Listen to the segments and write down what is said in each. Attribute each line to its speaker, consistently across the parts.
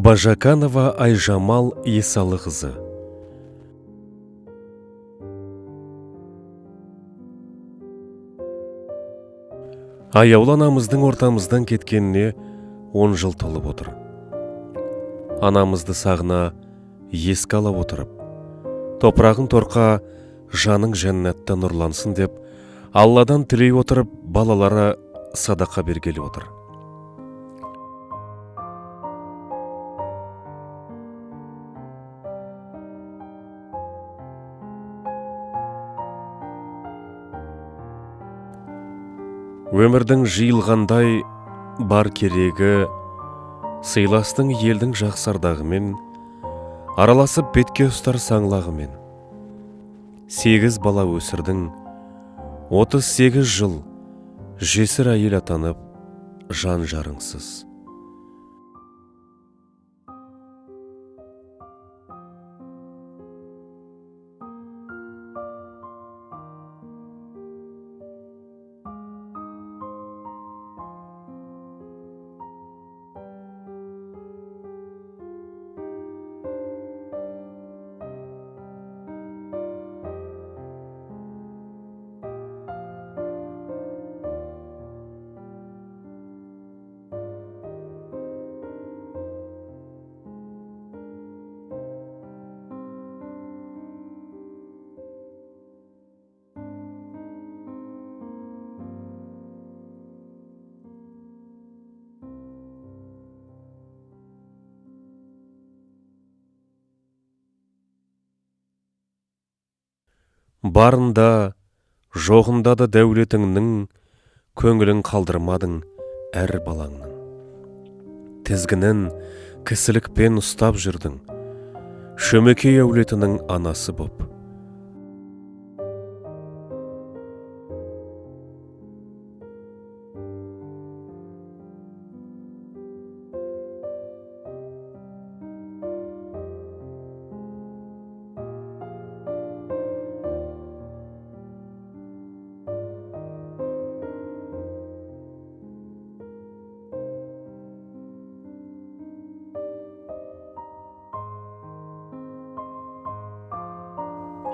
Speaker 1: Бажаканова Айжамал Есалықызы. Аяулы анамыздың ортамыздан кеткеніне 10 жыл толып отыр. Анамызды сағына еске ала отырып, топырағың торқа, жаның жәннатта нұрлансын деп, Алладан тілей отырып, балалары садақа бергелі отыр. Өмірдің жиылғандай бар керегі, сыйластың елдің жақсардағымен, араласып бетке ұстар саңлағымен. 8 бала өсірдің, 38 жыл жесір әйел атанып, жан жарыңсыз. Барында, жоғында да дәулетіңнің, көңілін қалдырмадың әр балаңның. Тізгінін кісілікпен ұстап жүрдің, Шөмекей әулетінің анасы боп.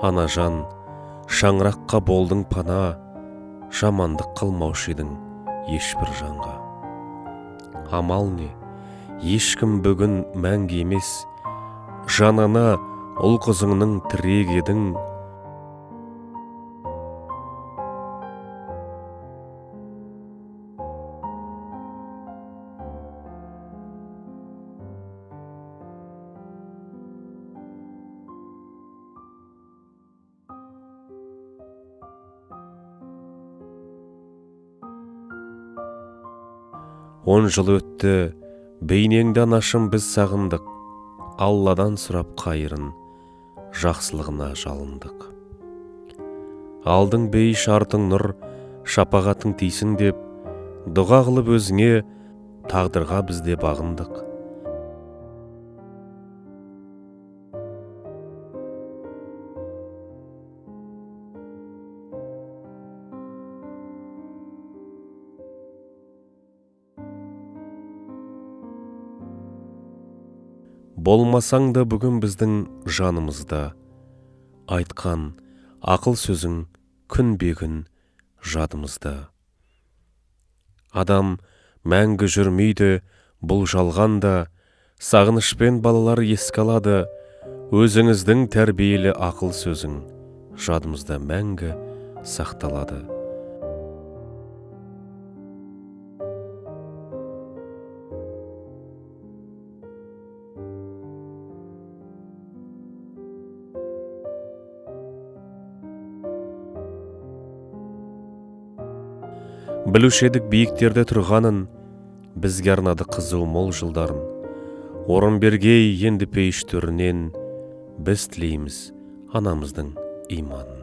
Speaker 1: Анажан, шаңыраққа болдың пана, жамандық қылмаушы едің ешбір жанға. Амал не, ешкім бүгін мәңгі емес, жанына ұл қызыңның тірек едің. Он жыл өтті, бейнеңді анашым біз сағындық, Алладан сұрап қайырын, жақсылығына жалындық. Алдың бейіш артың нұр, шапағатың тисін деп, дұға қылып өзіңе, тағдырға бізде бағындық. Болмасаң да бүгін біздің жанымызда, айтқан ақыл сөзің күнбе-күн жадымызда. Адам мәңгі жүрмейді, бұл жалғанда, сағынышпен балалар еске алады, өзіңіздің тәрбиелі ақыл сөзің жадымызда мәңгі сақталады. Білуші едік биіктерде тұрғанын, бізге арнады қызу мол жылдарын. Орын бергей енді пейіш төрінен, біз тілейміз анамыздың иманын.